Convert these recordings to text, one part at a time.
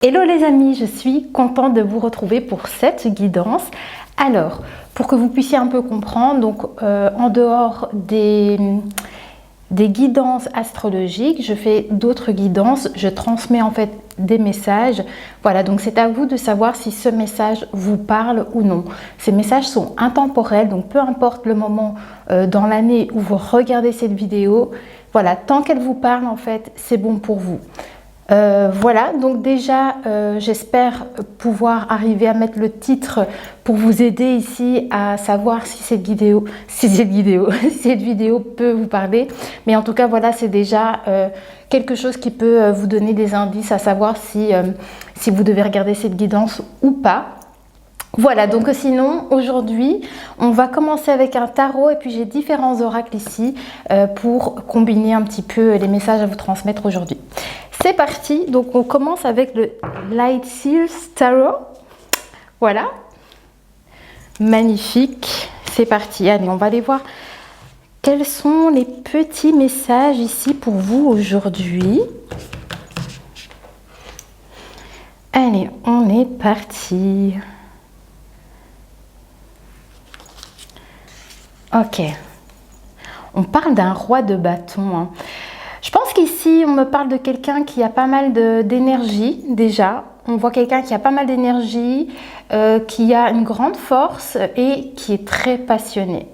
Hello les amis, je suis contente de vous retrouver pour cette guidance. Alors, pour que vous puissiez un peu comprendre, donc en dehors des guidances astrologiques, je fais d'autres guidances, je transmets en fait des messages. Voilà, donc c'est à vous de savoir si ce message vous parle ou non. Ces messages sont intemporels, donc peu importe le moment dans l'année où vous regardez cette vidéo, voilà, tant qu'elle vous parle en fait, c'est bon pour vous. Voilà, donc déjà j'espère pouvoir arriver à mettre le titre pour vous aider ici à savoir si cette vidéo peut vous parler. Mais en tout cas voilà, c'est déjà quelque chose qui peut vous donner des indices à savoir si vous devez regarder cette guidance ou pas. Voilà, donc sinon aujourd'hui on va commencer avec un tarot et puis j'ai différents oracles ici pour combiner un petit peu les messages à vous transmettre aujourd'hui. C'est parti, donc on commence avec le Light Seals Tarot. Voilà, magnifique, c'est parti. Allez, on va aller voir quels sont les petits messages ici pour vous aujourd'hui. Allez, on est parti. Ok, on parle d'un roi de bâton, hein. Je pense qu'ici, on me parle de quelqu'un qui a pas mal d'énergie déjà. On voit quelqu'un qui a pas mal d'énergie, qui a une grande force et qui est très passionné.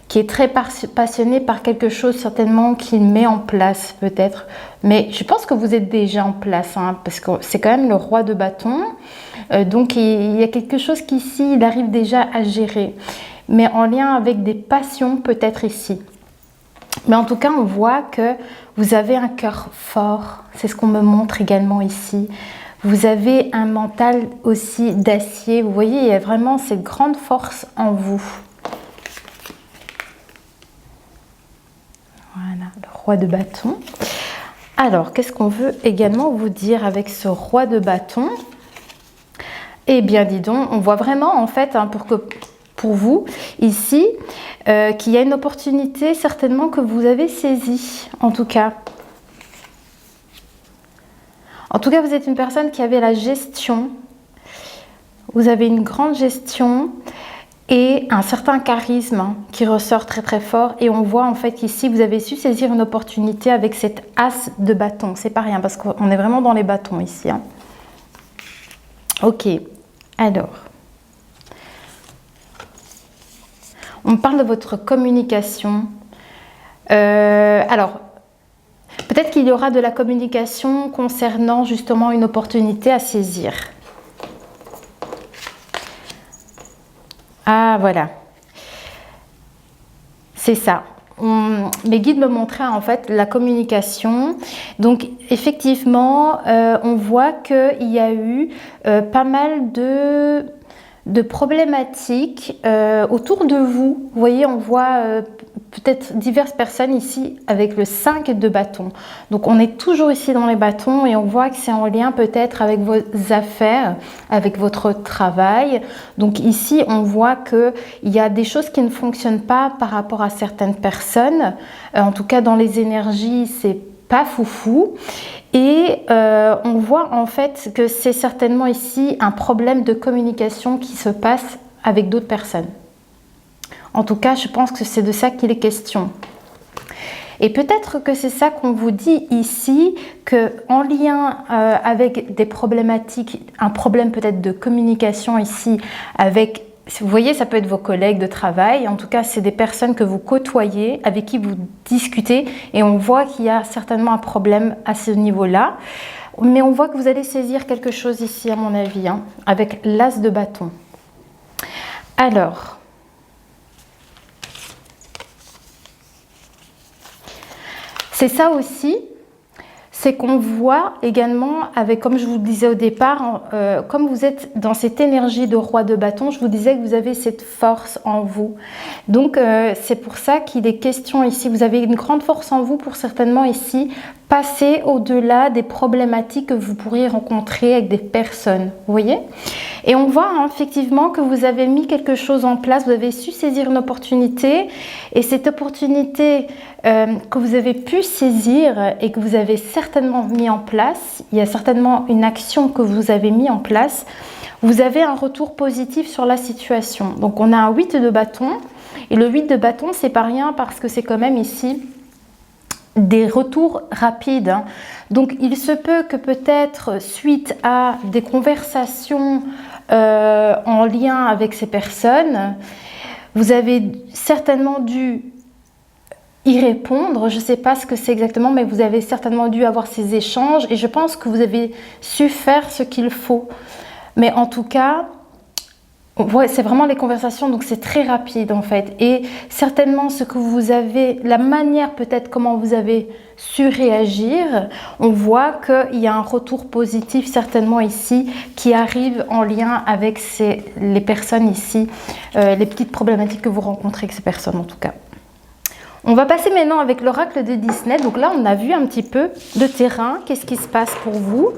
Qui est très passionné par quelque chose certainement qu'il met en place peut-être. Mais je pense que vous êtes déjà en place, hein, parce que c'est quand même le roi de bâton. Donc il y a quelque chose qu'ici, il arrive déjà à gérer. Mais en lien avec des passions peut-être ici. Mais en tout cas, on voit que vous avez un cœur fort. C'est ce qu'on me montre également ici. Vous avez un mental aussi d'acier. Vous voyez, il y a vraiment cette grande force en vous. Voilà, le roi de bâton. Alors, qu'est-ce qu'on veut également vous dire avec ce roi de bâton? Eh bien, dis donc, on voit vraiment en fait, hein, pour vous ici, qu'il y a une opportunité certainement que vous avez saisie, en tout cas. En tout cas, vous êtes une personne qui avait la gestion. Vous avez une grande gestion et un certain charisme, hein, qui ressort très très fort. Et on voit en fait qu'ici, vous avez su saisir une opportunité avec cette as de bâton. C'est pas rien parce qu'on est vraiment dans les bâtons ici, hein. Ok, alors. On parle de votre communication. Alors, peut-être qu'il y aura de la communication concernant justement une opportunité à saisir. Ah, voilà. C'est ça. Mes guides me montraient en fait la communication. Donc, effectivement, on voit qu'il y a eu pas mal de problématiques autour de vous. Vous voyez, on voit peut-être diverses personnes ici avec le 5 de bâton. Donc on est toujours ici dans les bâtons et on voit que c'est en lien peut-être avec vos affaires, avec votre travail. Donc ici, on voit qu'il y a des choses qui ne fonctionnent pas par rapport à certaines personnes. En tout cas, dans les énergies, c'est pas foufou. Et on voit en fait que c'est certainement ici un problème de communication qui se passe avec d'autres personnes. En tout cas, je pense que c'est de ça qu'il est question. Et peut-être que c'est ça qu'on vous dit ici, qu'en lien avec des problématiques, un problème peut-être de communication ici avec... Vous voyez, ça peut être vos collègues de travail. En tout cas, c'est des personnes que vous côtoyez, avec qui vous discutez. Et on voit qu'il y a certainement un problème à ce niveau-là. Mais on voit que vous allez saisir quelque chose ici, à mon avis, hein, avec l'as de bâton. Alors, c'est ça aussi. C'est qu'on voit également, avec, comme je vous le disais au départ, comme vous êtes dans cette énergie de roi de bâton, je vous disais que vous avez cette force en vous. Donc, c'est pour ça qu'il est question ici. Vous avez une grande force en vous pour certainement ici passer au-delà des problématiques que vous pourriez rencontrer avec des personnes, vous voyez? Et on voit hein, effectivement que vous avez mis quelque chose en place, vous avez su saisir une opportunité, et cette opportunité que vous avez pu saisir et que vous avez certainement mis en place, il y a certainement une action que vous avez mis en place, vous avez un retour positif sur la situation. Donc on a un 8 de bâton, et le 8 de bâton, c'est pas rien parce que c'est quand même ici des retours rapides. Donc il se peut que peut-être suite à des conversations en lien avec ces personnes, vous avez certainement dû y répondre. Je ne sais pas ce que c'est exactement, mais vous avez certainement dû avoir ces échanges et je pense que vous avez su faire ce qu'il faut. Mais en tout cas, ouais, c'est vraiment les conversations, donc c'est très rapide en fait. Et certainement ce que vous avez, la manière peut-être comment vous avez su réagir, on voit qu'il y a un retour positif certainement ici qui arrive en lien avec les personnes ici, les petites problématiques que vous rencontrez avec ces personnes en tout cas. On va passer maintenant avec l'oracle de Disney. Donc là, on a vu un petit peu de terrain. Qu'est-ce qui se passe pour vous?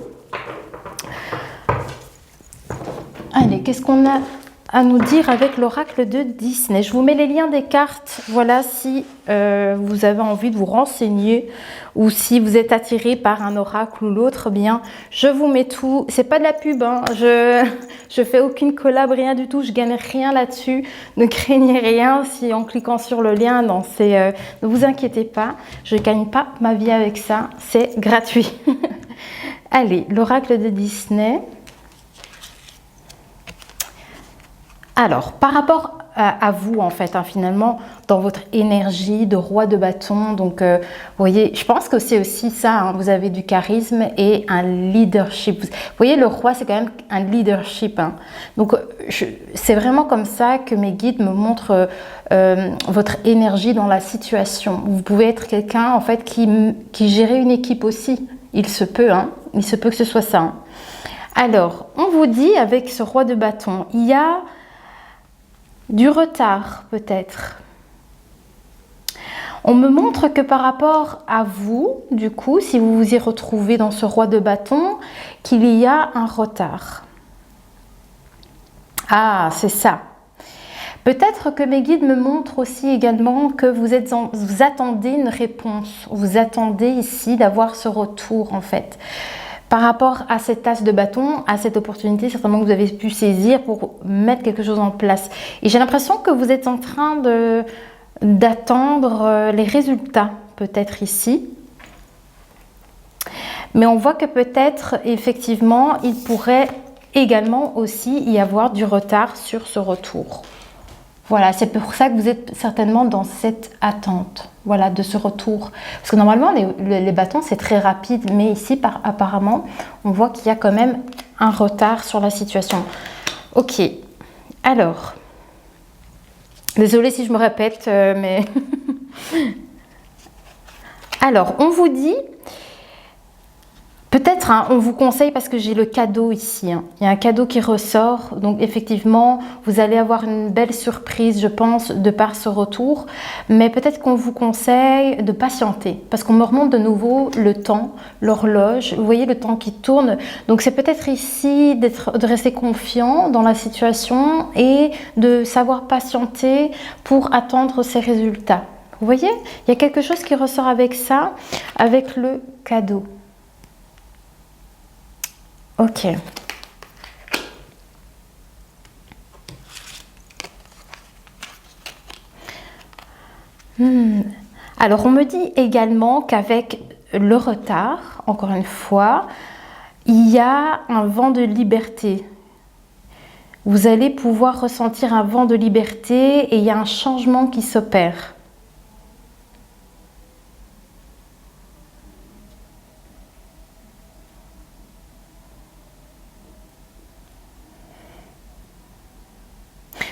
Allez, qu'est-ce qu'on a à nous dire avec l'oracle de Disney? Je vous mets les liens des cartes, voilà, si vous avez envie de vous renseigner ou si vous êtes attiré par un oracle ou l'autre, bien, je vous mets tout. C'est pas de la pub, hein. Je fais aucune collab, rien du tout, je gagne rien là-dessus. Ne craignez rien si en cliquant sur le lien, non, ne vous inquiétez pas, je gagne pas ma vie avec ça, c'est gratuit. Allez, l'oracle de Disney. Alors, par rapport à vous, en fait, hein, finalement, dans votre énergie de roi de bâton, donc, vous voyez, je pense que c'est aussi ça, hein, vous avez du charisme et un leadership. Vous voyez, le roi, c'est quand même un leadership. Hein. Donc, c'est vraiment comme ça que mes guides me montrent votre énergie dans la situation. Vous pouvez être quelqu'un, en fait, qui gère une équipe aussi. Il se peut, hein, il se peut que ce soit ça. Hein. Alors, on vous dit, avec ce roi de bâton, il y a du retard peut-être. On me montre que par rapport à vous, du coup, si vous vous y retrouvez dans ce roi de bâton, qu'il y a un retard. Ah, c'est ça. Peut-être que mes guides me montrent aussi également que vous attendez une réponse. Vous attendez ici d'avoir ce retour en fait. Par rapport à cette as de bâton, à cette opportunité certainement que vous avez pu saisir pour mettre quelque chose en place. Et j'ai l'impression que vous êtes en train d'attendre les résultats, peut-être ici. Mais on voit que peut-être, effectivement, il pourrait également aussi y avoir du retard sur ce retour. Voilà, c'est pour ça que vous êtes certainement dans cette attente, voilà, de ce retour. Parce que normalement, les bâtons, c'est très rapide, mais ici, apparemment, on voit qu'il y a quand même un retard sur la situation. Ok, alors, désolée si je me répète, mais... Alors, on vous dit... Peut-être, hein, on vous conseille parce que j'ai le cadeau ici. Hein. Il y a un cadeau qui ressort. Donc, effectivement, vous allez avoir une belle surprise, je pense, de par ce retour. Mais peut-être qu'on vous conseille de patienter. Parce qu'on me remonte de nouveau le temps, l'horloge. Vous voyez le temps qui tourne. Donc, c'est peut-être ici de rester confiant dans la situation et de savoir patienter pour attendre ces résultats. Vous voyez, il y a quelque chose qui ressort avec ça, avec le cadeau. Ok. Alors, on me dit également qu'avec le retard, encore une fois, il y a un vent de liberté. Vous allez pouvoir ressentir un vent de liberté et il y a un changement qui s'opère.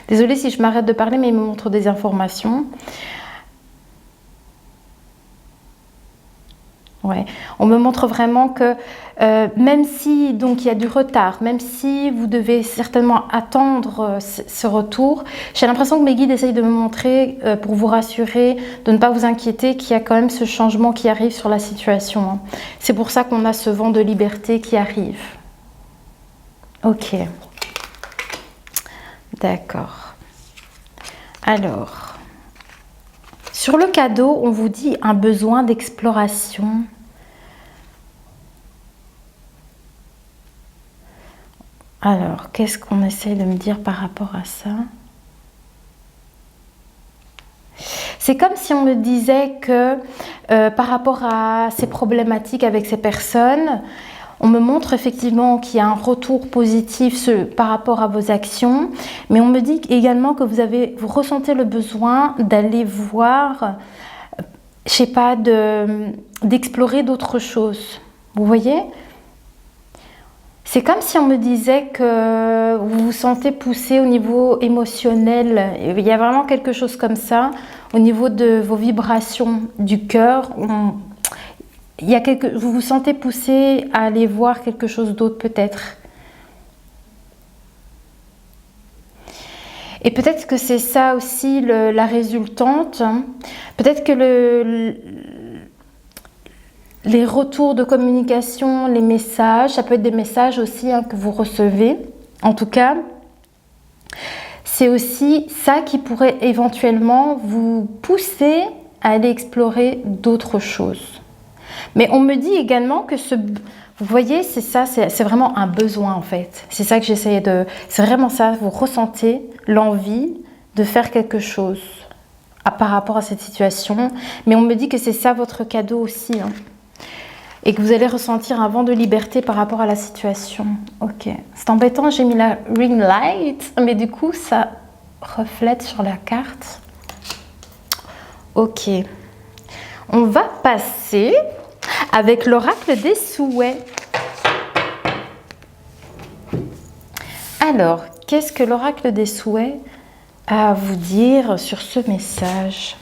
Désolée si je m'arrête de parler, mais il me montre des informations. Ouais. On me montre vraiment que même si donc il y a du retard, même si vous devez certainement attendre ce retour, j'ai l'impression que mes guides essayent de me montrer, pour vous rassurer, de ne pas vous inquiéter, qu'il y a quand même ce changement qui arrive sur la situation, hein. C'est pour ça qu'on a ce vent de liberté qui arrive. Ok. D'accord. Alors, sur le cadeau, on vous dit un besoin d'exploration. Alors, qu'est-ce qu'on essaie de me dire par rapport à ça? C'est comme si on me disait que par rapport à ces problématiques avec ces personnes, on me montre effectivement qu'il y a un retour positif par rapport à vos actions, mais on me dit également que vous ressentez le besoin d'aller voir, je sais pas, d'explorer d'autres choses. Vous voyez? C'est comme si on me disait que vous vous sentez poussé au niveau émotionnel. Il y a vraiment quelque chose comme ça, au niveau de vos vibrations du cœur. Vous vous sentez poussé à aller voir quelque chose d'autre peut-être. Et peut-être que c'est ça aussi la résultante. Peut-être que les retours de communication, les messages, ça peut être des messages aussi que vous recevez. En tout cas, c'est aussi ça qui pourrait éventuellement vous pousser à aller explorer d'autres choses. Mais on me dit également que vous voyez, c'est ça, c'est vraiment un besoin en fait. C'est ça que j'essayais de... C'est vraiment ça, vous ressentez l'envie de faire quelque chose par rapport à cette situation. Mais on me dit que c'est ça votre cadeau aussi, hein. Et que vous allez ressentir un vent de liberté par rapport à la situation. Ok, c'est embêtant, j'ai mis la ring light, mais du coup ça reflète sur la carte. Ok, on va passer avec l'oracle des souhaits. Alors, qu'est-ce que l'oracle des souhaits a à vous dire sur ce message?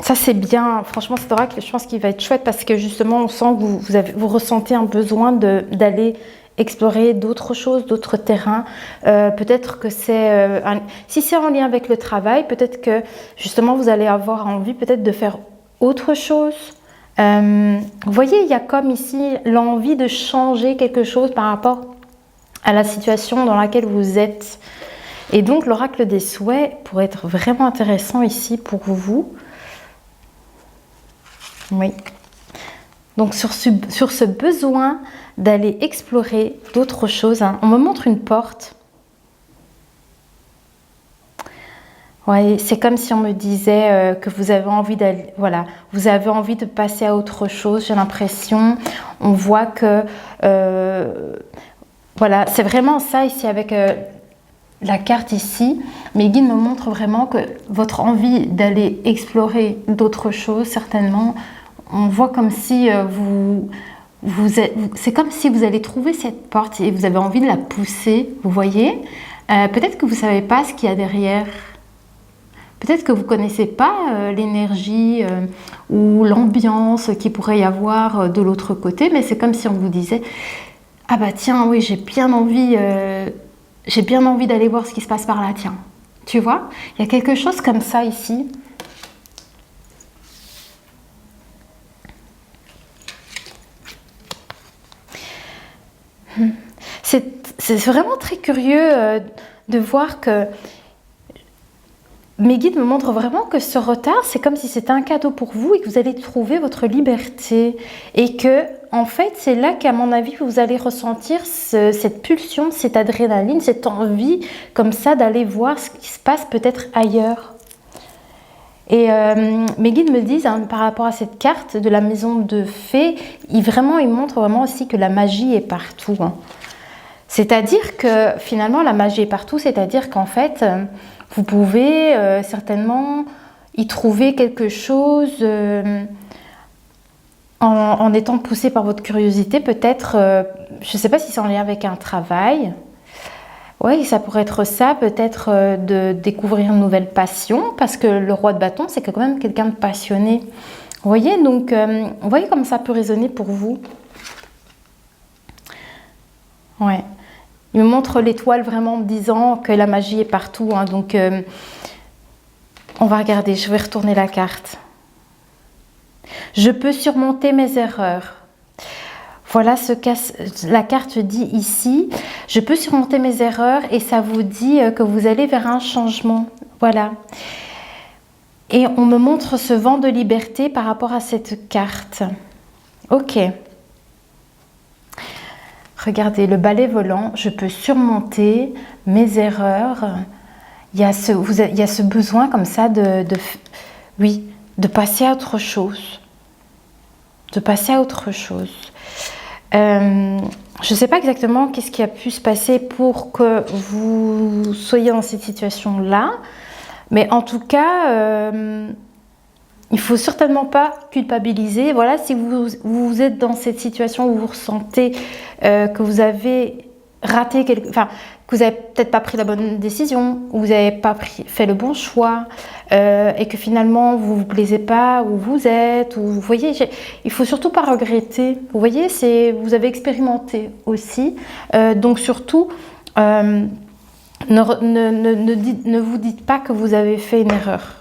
Ça c'est bien, franchement cet oracle, je pense qu'il va être chouette parce que justement on sent que vous ressentez un besoin d'aller explorer d'autres choses, d'autres terrains. Peut-être que si c'est en lien avec le travail, peut-être que justement vous allez avoir envie peut-être de faire autre chose. Vous voyez, il y a comme ici l'envie de changer quelque chose par rapport à la situation dans laquelle vous êtes. Et donc l'oracle des souhaits pourrait être vraiment intéressant ici pour vous. Oui. Donc sur ce besoin d'aller explorer d'autres choses, hein, on me montre une porte. Ouais, c'est comme si on me disait que vous avez envie d'aller, voilà, vous avez envie de passer à autre chose. J'ai l'impression, on voit que, voilà, c'est vraiment ça ici avec la carte ici. Mes guides me montrent vraiment que votre envie d'aller explorer d'autres choses, certainement. On voit comme si c'est comme si vous allez trouver cette porte et vous avez envie de la pousser, vous voyez. Peut-être que vous ne savez pas ce qu'il y a derrière. Peut-être que vous ne connaissez pas l'énergie ou l'ambiance qu'il pourrait y avoir de l'autre côté, mais c'est comme si on vous disait « Ah bah tiens, oui, j'ai bien envie d'aller voir ce qui se passe par là, tiens. » Tu vois, il y a quelque chose comme ça ici. C'est vraiment très curieux de voir que mes guides me montrent vraiment que ce retard, c'est comme si c'était un cadeau pour vous et que vous allez trouver votre liberté. Et que, en fait, c'est là qu'à mon avis, vous allez ressentir cette pulsion, cette adrénaline, cette envie comme ça d'aller voir ce qui se passe peut-être ailleurs. Et mes guides me disent, hein, par rapport à cette carte de la maison de fées, ils montrent vraiment aussi que la magie est partout, hein. C'est-à-dire que finalement la magie est partout, c'est-à-dire qu'en fait vous pouvez certainement y trouver quelque chose en étant poussé par votre curiosité, peut-être, je ne sais pas si c'est en lien avec un travail, Oui, ça pourrait être ça, peut-être de découvrir une nouvelle passion, parce que le roi de bâton, c'est quand même quelqu'un de passionné. Vous voyez, donc, vous voyez comme ça peut résonner pour vous. Ouais. Il me montre l'étoile vraiment en me disant que la magie est partout. Hein, donc, on va regarder, je vais retourner la carte. Je peux surmonter mes erreurs. Voilà ce que la carte dit ici. Je peux surmonter mes erreurs et ça vous dit que vous allez vers un changement. Voilà. Et on me montre ce vent de liberté par rapport à cette carte. Ok. Regardez, le balai volant, je peux surmonter mes erreurs. Il y a ce besoin comme ça oui, de passer à autre chose. De passer à autre chose. Je ne sais pas exactement qu'est-ce qui a pu se passer pour que vous soyez dans cette situation-là. Mais en tout cas, il ne faut certainement pas culpabiliser. Voilà, si vous êtes dans cette situation où vous ressentez que vous avez raté que vous n'avez peut-être pas pris la bonne décision, ou vous n'avez pas fait le bon choix, et que finalement vous ne vous plaisez pas où vous êtes, ou vous voyez, il ne faut surtout pas regretter. Vous voyez, vous avez expérimenté aussi, donc surtout ne vous dites pas que vous avez fait une erreur,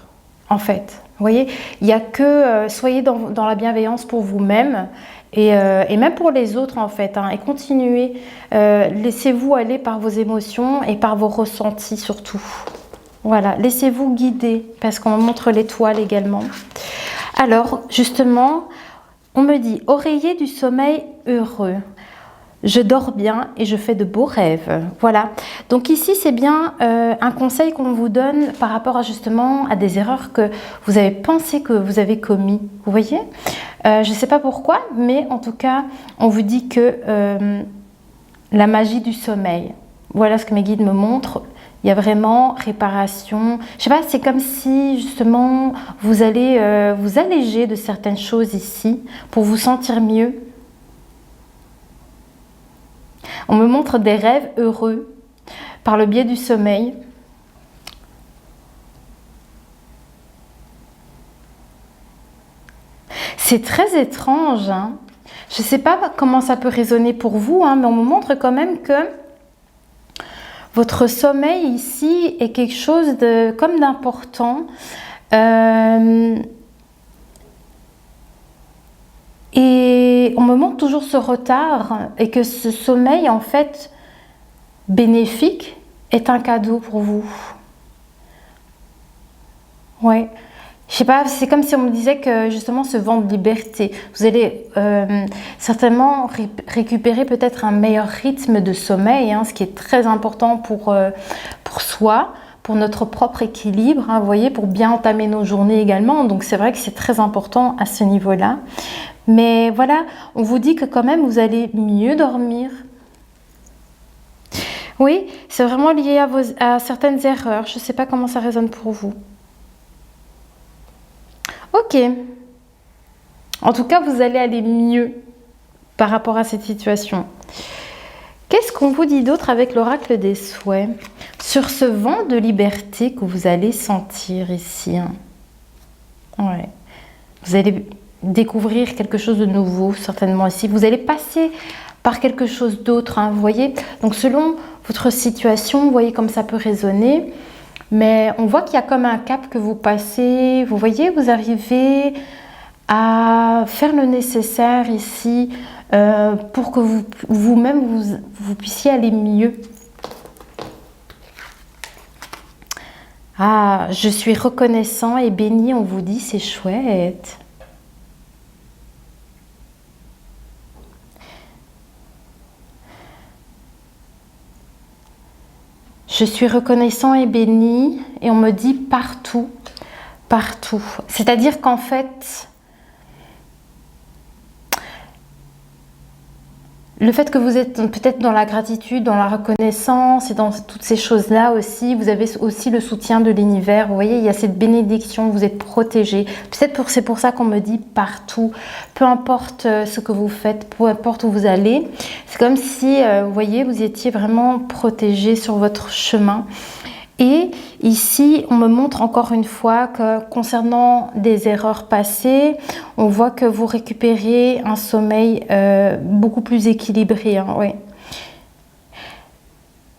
en fait. Vous voyez, il n'y a que soyez dans la bienveillance pour vous-même et même pour les autres, en fait. Hein, et continuez, laissez-vous aller par vos émotions et par vos ressentis surtout. Voilà, laissez-vous guider parce qu'on montre l'étoile également. Alors, justement, on me dit oreiller du sommeil heureux. Je dors bien et je fais de beaux rêves. Voilà. Donc ici, c'est bien un conseil qu'on vous donne par rapport justement à des erreurs que vous avez pensé que vous avez commis. Vous voyez, je ne sais pas pourquoi, mais en tout cas, on vous dit que la magie du sommeil. Voilà ce que mes guides me montrent. Il y a vraiment réparation. Je sais pas, c'est comme si justement vous allez vous alléger de certaines choses ici pour vous sentir mieux. On me montre des rêves heureux par le biais du sommeil. C'est très étrange. Hein. Je ne sais pas comment ça peut résonner pour vous, hein, mais on me montre quand même que votre sommeil ici est quelque chose comme d'important. Et on me montre toujours ce retard et que ce sommeil, en fait, bénéfique, est un cadeau pour vous. Ouais. Je sais pas, c'est comme si on me disait que justement ce vent de liberté, vous allez certainement récupérer peut-être un meilleur rythme de sommeil, hein, ce qui est très important pour soi, pour notre propre équilibre, hein, vous voyez, pour bien entamer nos journées également. Donc c'est vrai que c'est très important à ce niveau-là. Mais voilà, on vous dit que quand même vous allez mieux dormir. Oui, c'est vraiment lié à certaines erreurs. Je ne sais pas comment ça résonne pour vous. Ok. En tout cas, vous allez aller mieux par rapport à cette situation. Qu'est-ce qu'on vous dit d'autre avec l'oracle des souhaits sur ce vent de liberté que vous allez sentir ici? Ouais. Vous allez découvrir quelque chose de nouveau, certainement ici. Vous allez passer par quelque chose d'autre, hein, vous voyez. Donc, selon votre situation, vous voyez comme ça peut résonner. Mais on voit qu'il y a comme un cap que vous passez. Vous voyez, vous arrivez à faire le nécessaire ici pour que vous-même vous puissiez aller mieux. Ah, je suis reconnaissant et béni, on vous dit, c'est chouette. Je suis reconnaissant et béni et on me dit partout, partout. C'est-à-dire qu'en fait, Le fait que vous êtes peut-être dans la gratitude, dans la reconnaissance et dans toutes ces choses-là aussi, vous avez aussi le soutien de l'univers. Vous voyez, il y a cette bénédiction, vous êtes protégé. Peut-être c'est pour ça qu'on me dit partout, peu importe ce que vous faites, peu importe où vous allez. C'est comme si, vous voyez, vous étiez vraiment protégé sur votre chemin. Et ici, on me montre encore une fois que concernant des erreurs passées, on voit que vous récupérez un sommeil beaucoup plus équilibré. Hein, ouais.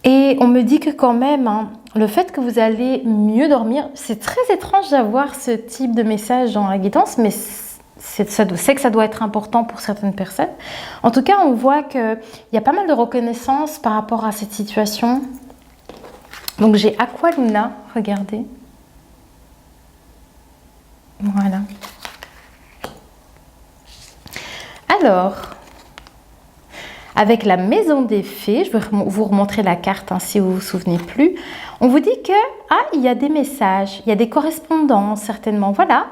Et on me dit que quand même, hein, le fait que vous allez mieux dormir, c'est très étrange d'avoir ce type de message dans la guidance, mais c'est que ça doit être important pour certaines personnes. En tout cas, on voit qu'il y a pas mal de reconnaissance par rapport à cette situation. Donc j'ai Aqualuna, regardez. Voilà. Alors, avec la maison des fées, je vais vous remontrer la carte hein, si vous vous souvenez plus. On vous dit que il y a des messages, il y a des correspondances certainement. Voilà.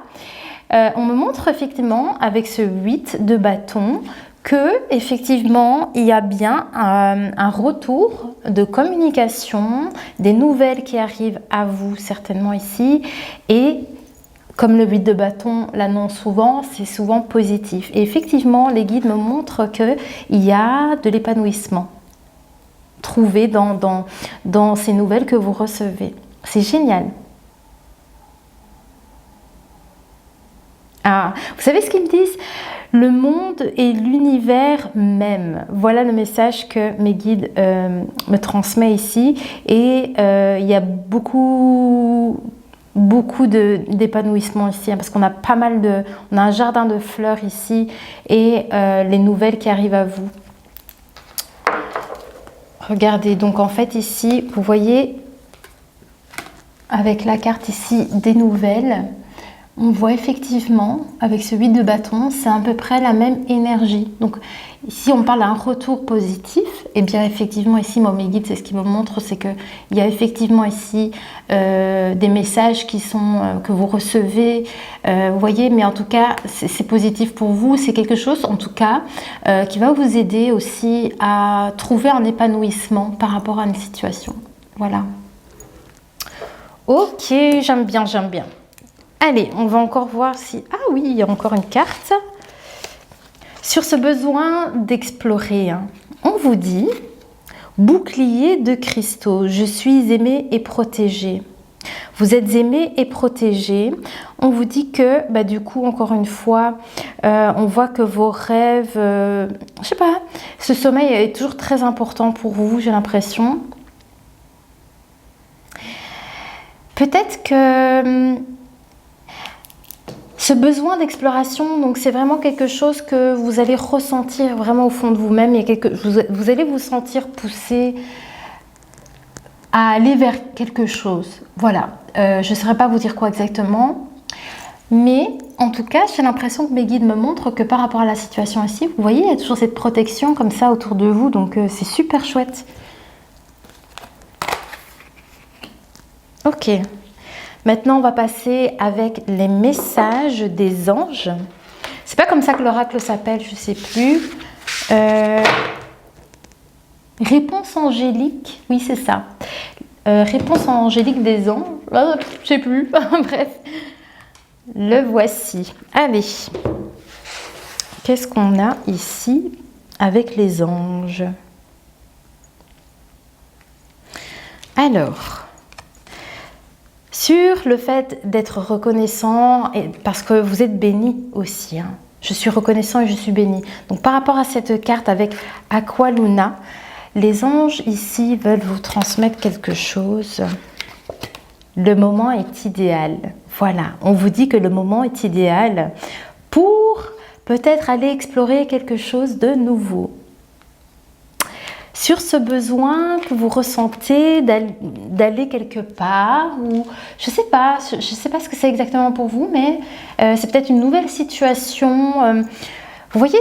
On me montre effectivement avec ce 8 de bâton que effectivement il y a bien un retour de communication, des nouvelles qui arrivent à vous certainement ici, et comme le 8 de bâton l'annonce souvent, c'est souvent positif. Et effectivement, les guides me montrent qu'il y a de l'épanouissement trouvé dans ces nouvelles que vous recevez. C'est génial. Ah, vous savez ce qu'ils me disent? Le monde et l'univers même. Voilà le message que mes guides me transmettent ici. Et il y a beaucoup d'épanouissement ici, hein, parce qu'on a pas mal de... On a un jardin de fleurs ici et les nouvelles qui arrivent à vous. Regardez, donc en fait ici, vous voyez, avec la carte ici des nouvelles, on voit effectivement, avec ce 8 de bâton, c'est à peu près la même énergie. Donc ici, on parle d'un retour positif. Et bien effectivement, ici, moi, mes guides, c'est ce qu'ils me montrent, c'est qu'il y a effectivement ici des messages qui sont, que vous recevez. Vous voyez, mais en tout cas, c'est positif pour vous. C'est quelque chose, en tout cas, qui va vous aider aussi à trouver un épanouissement par rapport à une situation. Voilà. Ok, j'aime bien, j'aime bien. Allez, on va encore voir si... Ah oui, il y a encore une carte. Sur ce besoin d'explorer, hein, on vous dit « Bouclier de cristaux, je suis aimé et protégé ». Vous êtes aimé et protégé. On vous dit que, bah, du coup, encore une fois, on voit que vos rêves... je sais pas, ce sommeil est toujours très important pour vous, j'ai l'impression. Peut-être que... Ce besoin d'exploration, donc c'est vraiment quelque chose que vous allez ressentir vraiment au fond de vous-même. Vous allez vous sentir poussé à aller vers quelque chose. Voilà, je ne saurais pas vous dire quoi exactement. Mais en tout cas, j'ai l'impression que mes guides me montrent que par rapport à la situation ici, vous voyez, il y a toujours cette protection comme ça autour de vous. Donc c'est super chouette. Ok. Maintenant, on va passer avec les messages des anges. C'est pas comme ça que l'oracle s'appelle, je sais plus. Réponse angélique, oui c'est ça. Réponse angélique des anges, je sais plus. Bref, le voici. Allez, qu'est-ce qu'on a ici avec les anges? Alors... Sur le fait d'être reconnaissant, et parce que vous êtes béni aussi. Hein. Je suis reconnaissant et je suis béni. Donc par rapport à cette carte avec Aqualuna, les anges ici veulent vous transmettre quelque chose. Le moment est idéal. Voilà, on vous dit que le moment est idéal pour peut-être aller explorer quelque chose de nouveau. Sur ce besoin que vous ressentez d'aller quelque part, ou je sais pas ce que c'est exactement pour vous, mais c'est peut-être une nouvelle situation. Vous voyez,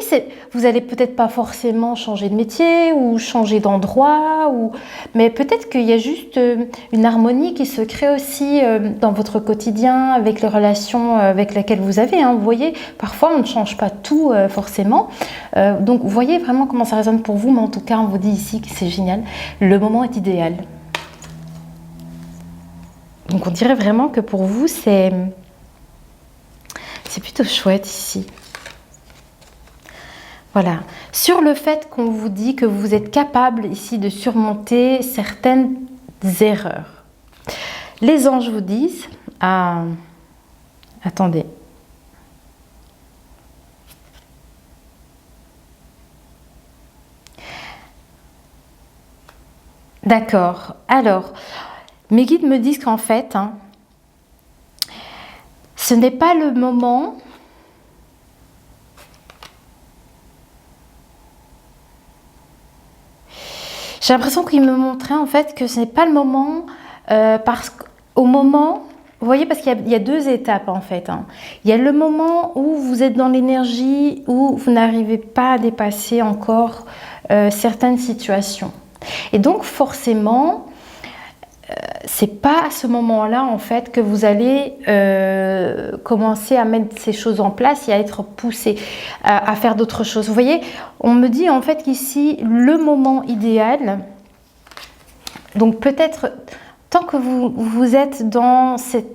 vous allez peut-être pas forcément changer de métier ou changer d'endroit, mais peut-être qu'il y a juste une harmonie qui se crée aussi dans votre quotidien avec les relations avec lesquelles vous avez. Hein. Vous voyez, parfois on ne change pas tout forcément. Donc vous voyez vraiment comment ça résonne pour vous, mais en tout cas on vous dit ici que c'est génial. Le moment est idéal. Donc on dirait vraiment que pour vous c'est plutôt chouette ici. Voilà, sur le fait qu'on vous dit que vous êtes capable ici de surmonter certaines erreurs. Les anges vous disent, attendez. D'accord, alors, mes guides me disent qu'en fait, hein, ce n'est pas le moment. J'ai l'impression qu'il me montrait en fait que ce n'est pas le moment parce qu'au moment, vous voyez, parce qu'il y a deux étapes en fait. Hein. Il y a le moment où vous êtes dans l'énergie, où vous n'arrivez pas à dépasser encore certaines situations. Et donc forcément, c'est pas à ce moment-là en fait que vous allez commencer à mettre ces choses en place et à être poussé à faire d'autres choses. Vous voyez, on me dit en fait qu'ici le moment idéal, donc peut-être tant que vous êtes dans cette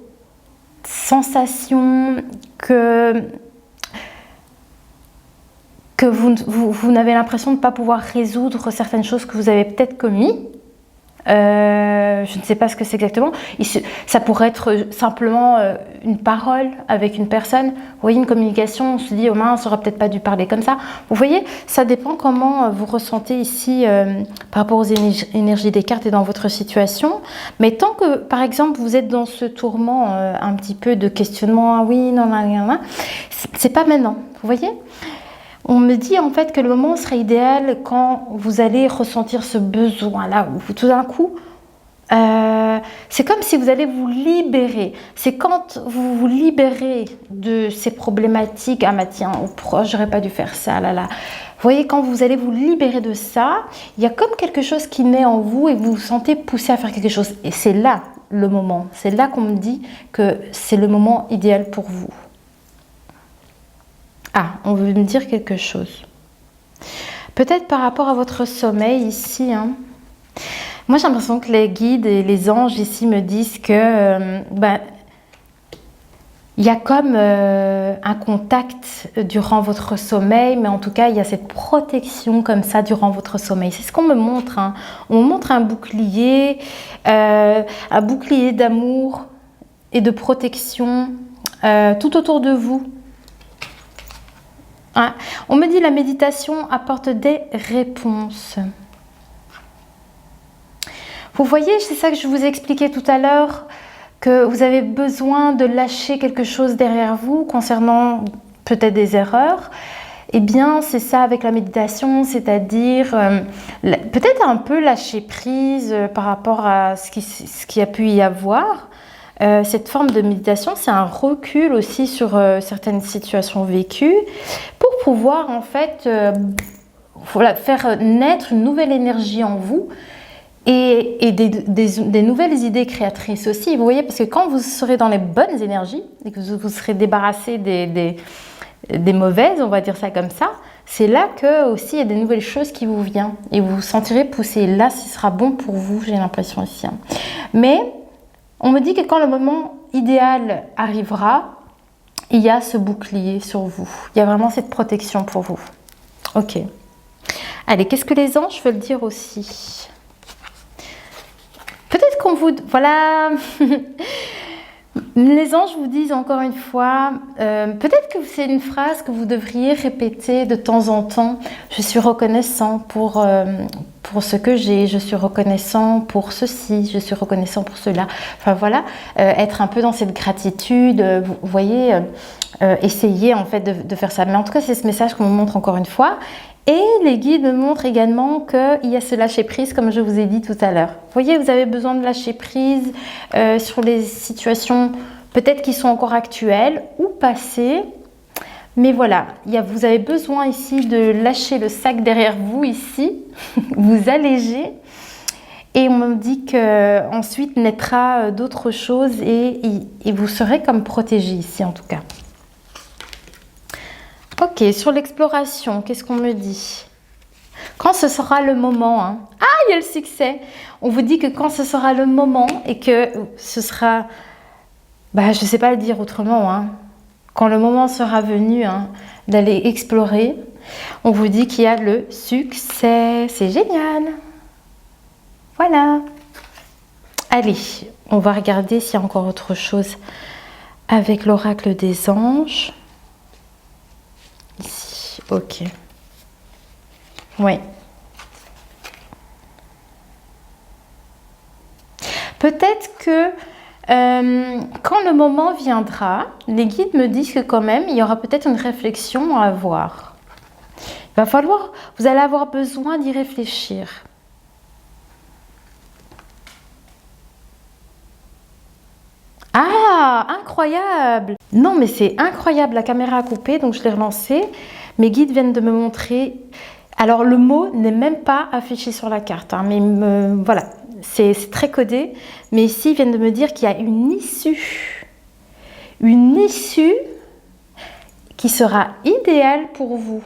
sensation que vous n'avez l'impression de ne pas pouvoir résoudre certaines choses que vous avez peut-être commises. Je ne sais pas ce que c'est exactement. Ça pourrait être simplement une parole avec une personne. Vous voyez, une communication, on se dit, oh mince, on n'aurait peut-être pas dû parler comme ça. Vous voyez, ça dépend comment vous ressentez ici par rapport aux énergies des cartes et dans votre situation. Mais tant que, par exemple, vous êtes dans ce tourment un petit peu de questionnement, ah oui, non, non, non, non, c'est pas maintenant. Vous voyez ? On me dit en fait que le moment serait idéal quand vous allez ressentir ce besoin-là, où tout d'un coup, c'est comme si vous allez vous libérer. C'est quand vous vous libérez de ces problématiques, ah bah tiens, pourquoi j'aurais pas dû faire ça, là là. Vous voyez, quand vous allez vous libérer de ça, il y a comme quelque chose qui naît en vous et vous vous sentez poussé à faire quelque chose. Et c'est là le moment, c'est là qu'on me dit que c'est le moment idéal pour vous. Ah, on veut me dire quelque chose. Peut-être par rapport à votre sommeil ici. Hein. Moi, j'ai l'impression que les guides et les anges ici me disent que il y a comme un contact durant votre sommeil, mais en tout cas, il y a cette protection comme ça durant votre sommeil. C'est ce qu'on me montre. Hein. On me montre un bouclier d'amour et de protection tout autour de vous. Ah, on me dit la méditation apporte des réponses. Vous voyez, c'est ça que je vous expliquais tout à l'heure, que vous avez besoin de lâcher quelque chose derrière vous concernant peut-être des erreurs. Eh bien, c'est ça avec la méditation, c'est-à-dire peut-être un peu lâcher prise par rapport à ce qui a pu y avoir. Cette forme de méditation, c'est un recul aussi sur certaines situations vécues pour pouvoir en fait faire naître une nouvelle énergie en vous et des nouvelles idées créatrices aussi. Vous voyez, parce que quand vous serez dans les bonnes énergies et que vous serez débarrassé des mauvaises, on va dire ça comme ça, c'est là que aussi il y a des nouvelles choses qui vous viennent et vous vous sentirez poussé. Là, ce sera bon pour vous, j'ai l'impression ici. Mais on me dit que quand le moment idéal arrivera, il y a ce bouclier sur vous. Il y a vraiment cette protection pour vous. Ok. Allez, qu'est-ce que les anges veulent dire aussi? Peut-être qu'on vous... Voilà. Les anges vous disent encore une fois, peut-être que c'est une phrase que vous devriez répéter de temps en temps. Je suis reconnaissant pour ce que j'ai, je suis reconnaissant pour ceci, je suis reconnaissant pour cela. Enfin voilà, être un peu dans cette gratitude, vous voyez, essayer en fait de faire ça. Mais en tout cas, c'est ce message qu'on me montre encore une fois. Et les guides me montrent également qu'il y a ce lâcher prise, comme je vous ai dit tout à l'heure. Vous voyez, vous avez besoin de lâcher prise sur les situations peut-être qui sont encore actuelles ou passées, Mais voilà, vous avez besoin ici de lâcher le sac derrière vous ici, vous alléger. Et on me dit qu'ensuite naîtra d'autres choses et vous serez comme protégé ici en tout cas. Ok, sur l'exploration, qu'est-ce qu'on me dit? Quand ce sera le moment, hein. Ah, il y a le succès. On vous dit que quand ce sera le moment et que ce sera, je ne sais pas le dire autrement, hein. Quand le moment sera venu hein, d'aller explorer, on vous dit qu'il y a le succès. C'est génial. Voilà. Allez, on va regarder s'il y a encore autre chose avec l'oracle des anges. Ici, ok. Oui. Peut-être que quand le moment viendra, les guides me disent que quand même, il y aura peut-être une réflexion à avoir. Il va falloir, vous allez avoir besoin d'y réfléchir. Ah, incroyable! Non, mais c'est incroyable, la caméra a coupé, donc je l'ai relancée. Mes guides viennent de me montrer. Alors, le mot n'est même pas affiché sur la carte, hein, mais voilà, c'est très codé. Mais ici, ils viennent de me dire qu'il y a une issue. Une issue qui sera idéale pour vous.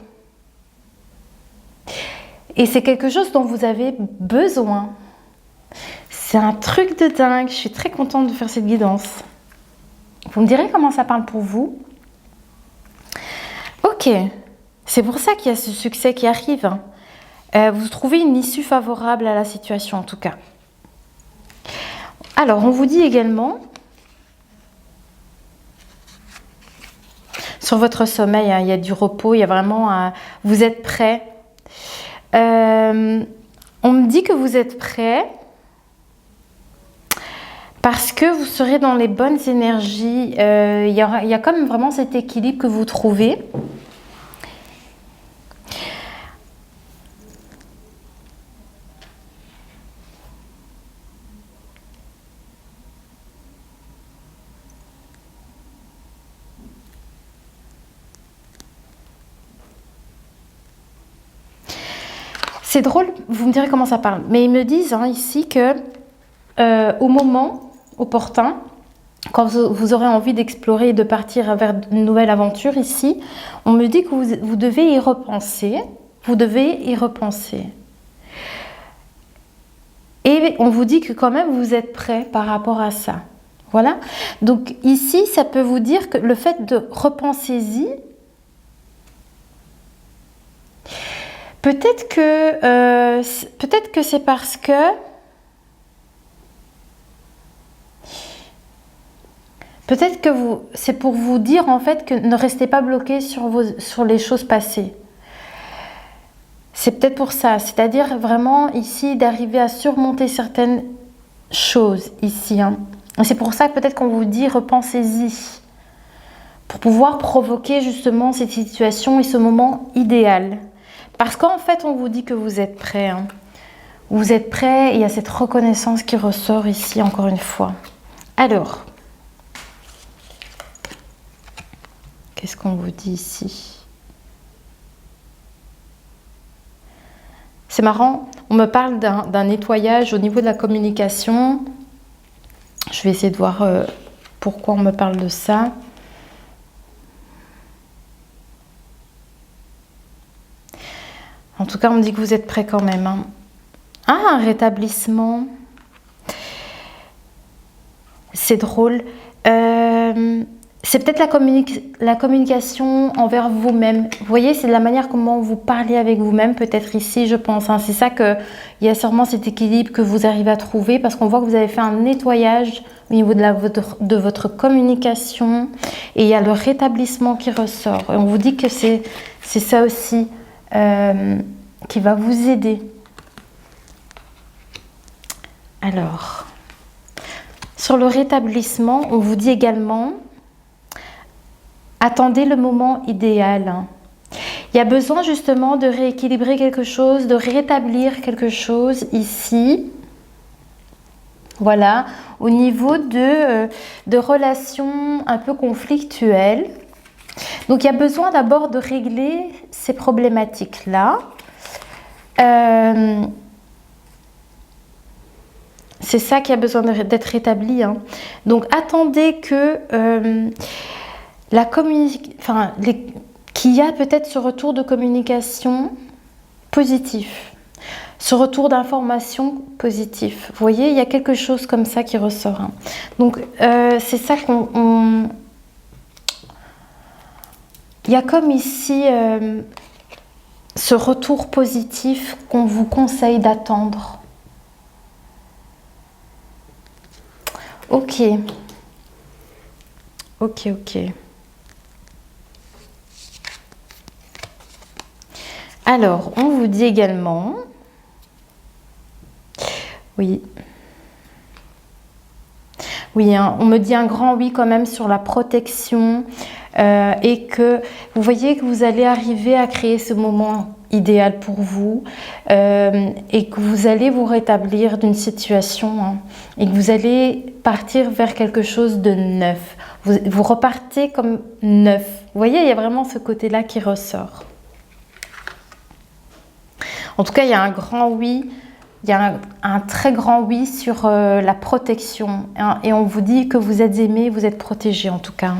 Et c'est quelque chose dont vous avez besoin. C'est un truc de dingue. Je suis très contente de faire cette guidance. Vous me direz comment ça parle pour vous? Ok. C'est pour ça qu'il y a ce succès qui arrive. Vous trouvez une issue favorable à la situation en tout cas. Alors, on vous dit également, sur votre sommeil, hein, il y a du repos, il y a vraiment, vous êtes prêt. On me dit que vous êtes prêt parce que vous serez dans les bonnes énergies. Il y a comme vraiment cet équilibre que vous trouvez. C'est drôle, vous me direz comment ça parle, mais ils me disent hein, ici que au moment opportun, quand vous aurez envie d'explorer et de partir vers une nouvelle aventure ici, on me dit que vous devez y repenser. Vous devez y repenser. Et on vous dit que quand même vous êtes prêt par rapport à ça. Voilà. Donc ici, ça peut vous dire que le fait de repenser-y, peut-être que c'est parce que c'est pour vous dire en fait que ne restez pas bloqué sur les choses passées. C'est peut-être pour ça, c'est-à-dire vraiment ici d'arriver à surmonter certaines choses ici. Hein. C'est pour ça que peut-être qu'on vous dit repensez-y pour pouvoir provoquer justement cette situation et ce moment idéal. Parce qu'en fait, on vous dit que vous êtes prêt. Hein. Vous êtes prêt et il y a cette reconnaissance qui ressort ici encore une fois. Alors, qu'est-ce qu'on vous dit ici? C'est marrant, on me parle d'un nettoyage au niveau de la communication. Je vais essayer de voir pourquoi on me parle de ça. En tout cas, on me dit que vous êtes prêts quand même. Hein. Ah, un rétablissement. C'est drôle. C'est peut-être la communication envers vous-même. Vous voyez, c'est de la manière comment vous parlez avec vous-même, peut-être ici, je pense. Hein. C'est ça qu'il y a sûrement cet équilibre que vous arrivez à trouver parce qu'on voit que vous avez fait un nettoyage au niveau de votre communication et il y a le rétablissement qui ressort. Et on vous dit que c'est ça aussi qui va vous aider. Alors, sur le rétablissement, on vous dit également... Attendez le moment idéal. Il y a besoin justement de rééquilibrer quelque chose, de rétablir quelque chose ici. Voilà, au niveau de relations un peu conflictuelles. Donc, il y a besoin d'abord de régler ces problématiques-là. C'est ça qui a besoin d'être rétabli. Hein. Donc, attendez que qu'il y a peut-être ce retour de communication positif, ce retour d'information positif. Vous voyez, il y a quelque chose comme ça qui ressort. Hein. Donc, c'est ça qu'on... Il y a comme ici ce retour positif qu'on vous conseille d'attendre. Ok. Ok, ok. Alors, on vous dit également... Oui. Oui, hein, on me dit un grand oui quand même sur la protection et que vous voyez que vous allez arriver à créer ce moment idéal pour vous et que vous allez vous rétablir d'une situation hein, et que vous allez partir vers quelque chose de neuf. Vous repartez comme neuf. Vous voyez, il y a vraiment ce côté-là qui ressort. En tout cas, il y a un grand oui. Il y a un très grand oui sur la protection. Hein, et on vous dit que vous êtes aimé, vous êtes protégé en tout cas.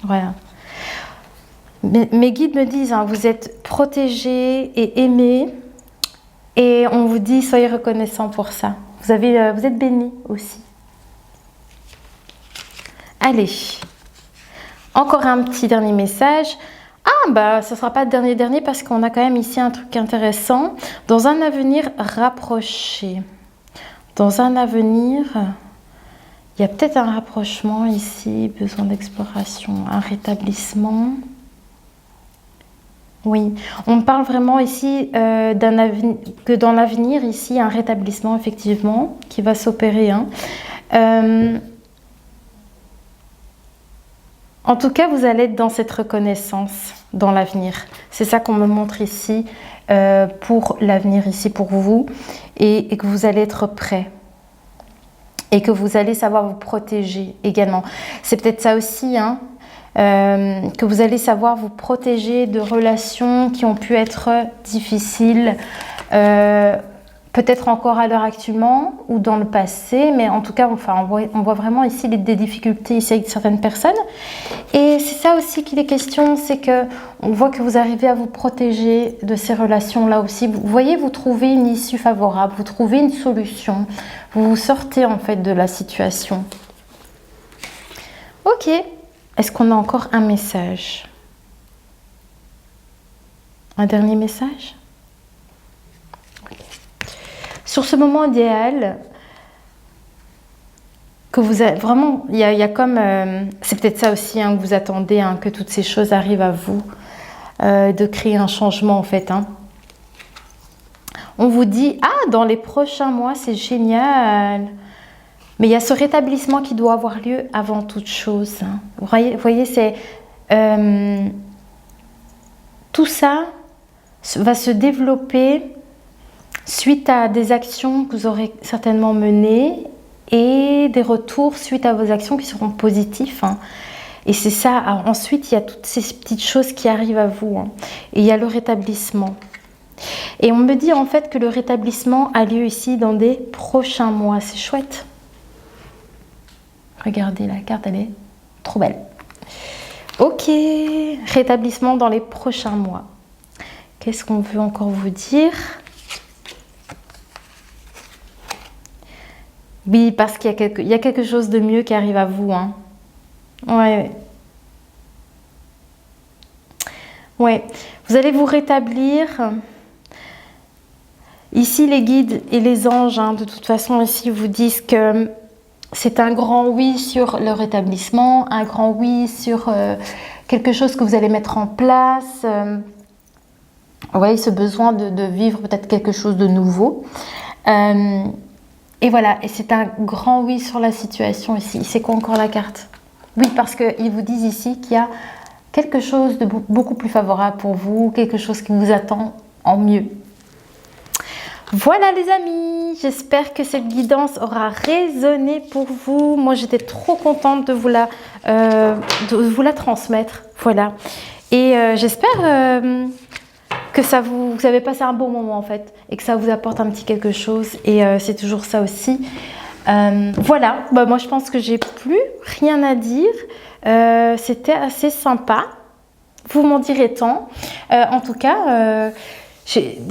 Voilà. Mes guides me disent, hein, vous êtes protégé et aimé. Et on vous dit, soyez reconnaissant pour ça. Vous êtes béni aussi. Allez. Encore un petit dernier message. Ah, bah, ce ne sera pas le dernier parce qu'on a quand même ici un truc intéressant. Dans un avenir rapproché. Dans un avenir, il y a peut-être un rapprochement ici, besoin d'exploration, un rétablissement. Oui, on parle vraiment ici que dans l'avenir, ici, un rétablissement, effectivement, qui va s'opérer. Hein. En tout cas, vous allez être dans cette reconnaissance dans l'avenir. C'est ça qu'on me montre ici pour l'avenir, ici pour vous. Et que vous allez être prêt. Et que vous allez savoir vous protéger également. C'est peut-être ça aussi, hein, que vous allez savoir vous protéger de relations qui ont pu être difficiles. Peut-être encore à l'heure actuellement ou dans le passé, mais en tout cas, enfin, on voit vraiment ici des difficultés ici avec certaines personnes. Et c'est ça aussi qu'il est question, c'est que on voit que vous arrivez à vous protéger de ces relations-là aussi. Vous voyez, vous trouvez une issue favorable, vous trouvez une solution, vous vous sortez en fait de la situation. Ok, est-ce qu'on a encore un message? Un dernier message? Sur ce moment idéal, que vous avez vraiment, il y a comme, c'est peut-être ça aussi hein, que vous attendez, hein, que toutes ces choses arrivent à vous, de créer un changement en fait. Hein. On vous dit, ah, dans les prochains mois, c'est génial. Mais il y a ce rétablissement qui doit avoir lieu avant toute chose. Hein. Vous voyez c'est tout ça va se développer suite à des actions que vous aurez certainement menées et des retours suite à vos actions qui seront positifs. Hein. Et c'est ça. Alors, ensuite, il y a toutes ces petites choses qui arrivent à vous. Hein. Et il y a le rétablissement. Et on me dit en fait que le rétablissement a lieu ici dans des prochains mois. C'est chouette. Regardez, la carte, elle est trop belle. Ok, rétablissement dans les prochains mois. Qu'est-ce qu'on veut encore vous dire ? Oui, parce qu'il y a quelque chose de mieux qui arrive à vous. Hein. Ouais. Ouais. Vous allez vous rétablir. Ici, les guides et les anges, hein, de toute façon, ici, vous disent que c'est un grand oui sur le rétablissement, un grand oui sur quelque chose que vous allez mettre en place. Vous voyez, ce besoin de vivre peut-être quelque chose de nouveau. Et voilà, et c'est un grand oui sur la situation ici. C'est quoi encore la carte? Oui, parce qu'ils vous disent ici qu'il y a quelque chose de beaucoup plus favorable pour vous, quelque chose qui vous attend en mieux. Voilà les amis, j'espère que cette guidance aura résonné pour vous. Moi, j'étais trop contente de vous la de vous la transmettre. Voilà. Et j'espère que vous avez passé un bon moment en fait et que ça vous apporte un petit quelque chose. Et c'est toujours ça aussi. Voilà, bah, moi je pense que j'ai plus rien à dire. C'était assez sympa. Vous m'en direz tant. En tout cas,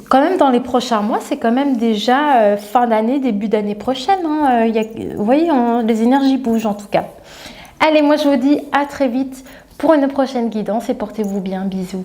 quand même dans les prochains mois, c'est quand même déjà fin d'année, début d'année prochaine. Hein. Vous voyez, les énergies bougent en tout cas. Allez, moi je vous dis à très vite pour une prochaine guidance et portez-vous bien. Bisous.